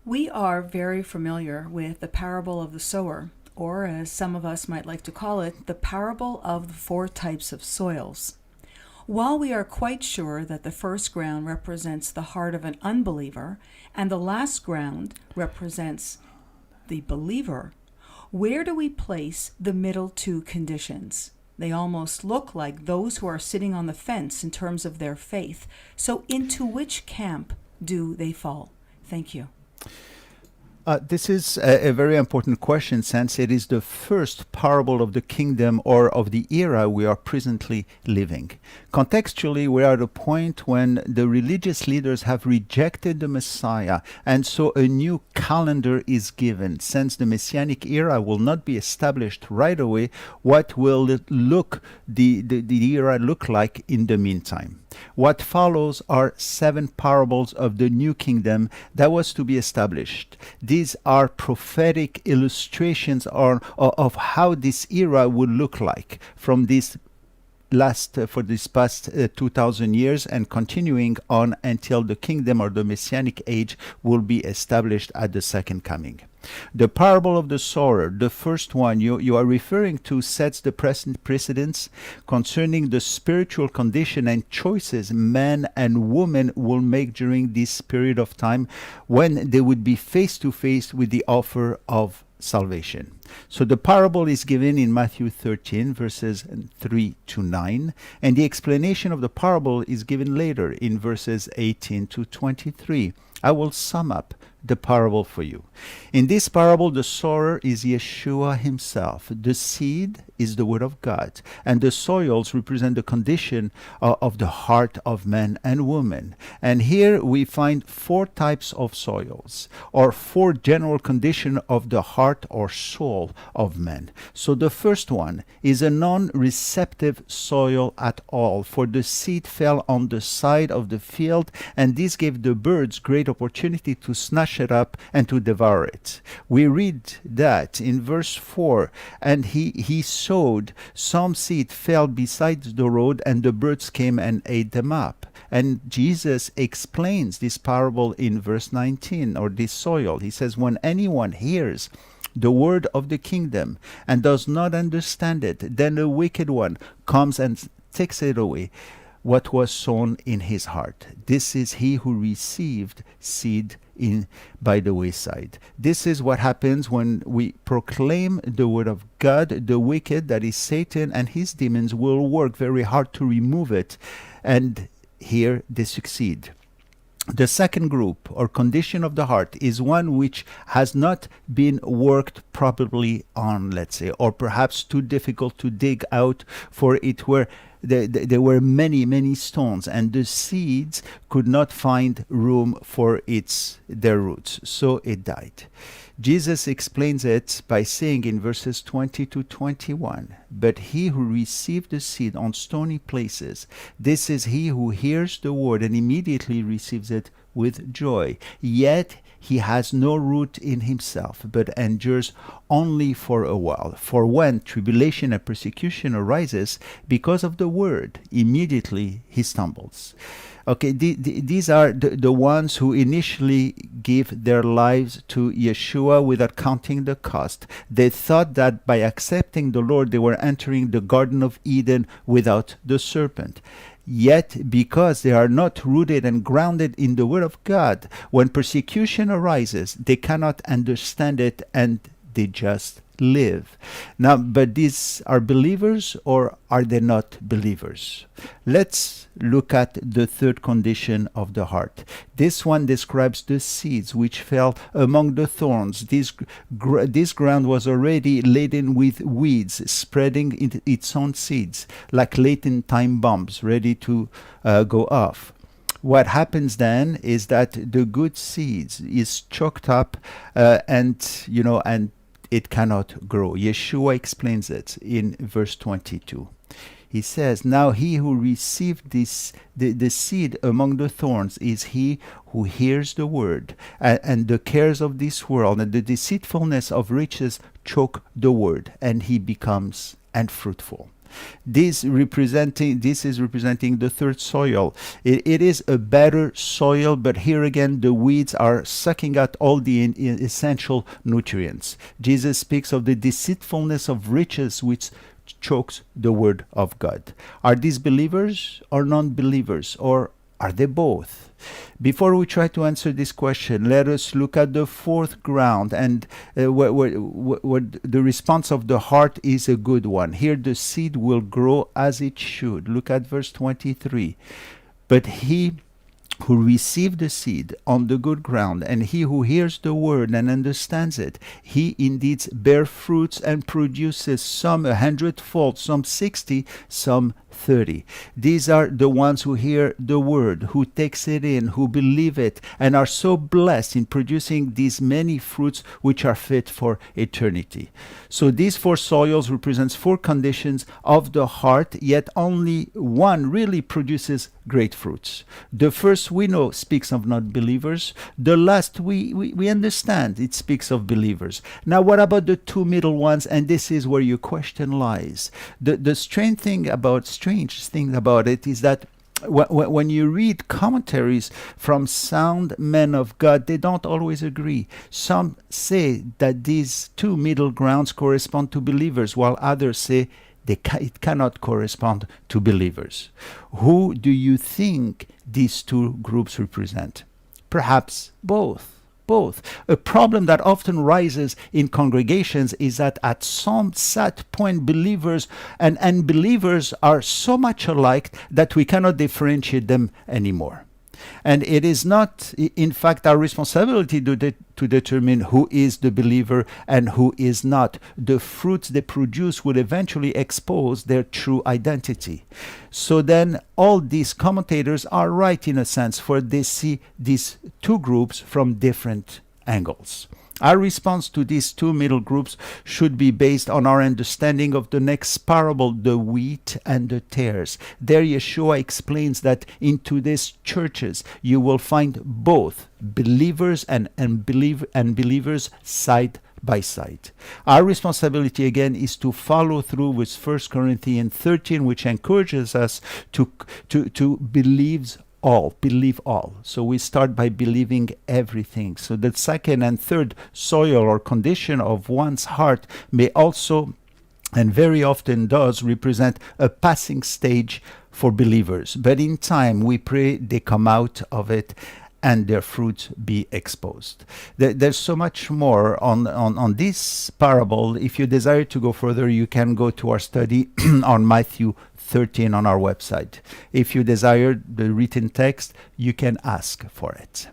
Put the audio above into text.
We are very familiar with the parable of the sower, or as some of us might like to call it, the parable of the four types of soils. While we are quite sure that the first ground represents the heart of an unbeliever and the last ground represents the believer, where do we place the middle two conditions? They almost look like those who are sitting on the fence in terms of their faith. So into which camp do they fall? Thank you. This is a very important question, since it is the first parable of the kingdom or of the era we are presently living. Contextually, we are at a point when the religious leaders have rejected the Messiah, and so a new calendar is given. Since the Messianic era will not be established right away, what will the era look like in the meantime? What follows are 7 parables of the new kingdom that was to be established. These are prophetic illustrations of how this era would look like from this for this past 2000 years and continuing on until the kingdom or the Messianic age will be established at the second coming. The parable of the sower, the first one you are referring to, sets the precedence concerning the spiritual condition and choices men and women will make during this period of time when they would be face to face with the offer of salvation. So the parable is given in Matthew 13 verses 3 to 9, and the explanation of the parable is given later in verses 18 to 23. I will sum up the parable for you. In this parable, the sower is Yeshua himself. The seed is the word of God, and the soils represent the condition of the heart of man and woman. And here we find 4 types of soils, or 4 general conditions of the heart or soul of man. So the first one is a non-receptive soil at all, for the seed fell on the side of the field, and this gave the birds great opportunity to snatch it up and to devour it. We read that in verse 4, and he sowed, some seed fell beside the road, and the birds came and ate them up. And Jesus explains this parable in verse 19, or this soil. He says, when anyone hears the word of the kingdom and does not understand it, then the wicked one comes and takes it away, what was sown in his heart. This is he who received seed by the wayside. This is what happens when we proclaim the word of God. The wicked, that is Satan and his demons, will work very hard to remove it, and here they succeed. The second group or condition of the heart is one which has not been worked properly on, let's say, or perhaps too difficult to dig out, for it were there were many stones, and the seeds could not find room for their roots, so it died. Jesus explains it by saying in verses 20 to 21, but he who received the seed on stony places, this is he who hears the word and immediately receives it with joy. Yet he has no root in himself, but endures only for a while. For when tribulation and persecution arises because of the word, immediately he stumbles. Okay, these are the ones who initially gave their lives to Yeshua without counting the cost. They thought that by accepting the Lord, they were entering the Garden of Eden without the serpent. Yet, because they are not rooted and grounded in the Word of God, when persecution arises, they cannot understand it and they just live. Now, but these are believers, or are they not believers? Let's look at the third condition of the heart. This one describes the seeds which fell among the thorns. This ground was already laden with weeds, spreading its own seeds, like latent time bombs ready to go off. What happens then is that the good seeds is choked up, and it cannot grow. Yeshua explains it in verse 22. He says, now he who received the seed among the thorns is he who hears the word, and the cares of this world and the deceitfulness of riches choke the word, and he becomes unfruitful. This is representing the third soil. It is a better soil, but here again the weeds are sucking out all the essential nutrients. Jesus speaks of the deceitfulness of riches which chokes the word of God. Are these believers or non-believers, or are they both? Before we try to answer this question, let us look at the fourth ground, and the response of the heart is a good one. Here the seed will grow as it should. Look at verse 23. But he who received the seed on the good ground, and he who hears the word and understands it, he indeed bears fruits and produces some 100-fold, some 60, some 30. These are the ones who hear the word, who takes it in, who believe it, and are so blessed in producing these many fruits which are fit for eternity. So these four soils represents four conditions of the heart, yet only one really produces great fruits. The first we know speaks of non-believers. The last we understand it speaks of believers. Now what about the two middle ones? And this is where your question lies. The strange thing about it is that when you read commentaries from sound men of God, they don't always agree. Some say that these two middle grounds correspond to believers, while others say it cannot correspond to believers. Who do you think these two groups represent? Perhaps both. A problem that often rises in congregations is that at some set point believers and unbelievers are so much alike that we cannot differentiate them anymore. And it is not, in fact, our responsibility to determine who is the believer and who is not. The fruits they produce will eventually expose their true identity. So then all these commentators are right in a sense, for they see these two groups from different angles. Our response to these two middle groups should be based on our understanding of the next parable, the wheat and the tares. There Yeshua explains that in today's churches you will find both believers and unbelievers side by side. Our responsibility again is to follow through with 1 Corinthians 13, which encourages us to believe all. So we start by believing everything. So the second and third soil or condition of one's heart may also, and very often does, represent a passing stage for believers. But in time, we pray they come out of it and their fruits be exposed. There's so much more on this parable. If you desire to go further, you can go to our study on Matthew 13 on our website. If you desire the written text, you can ask for it.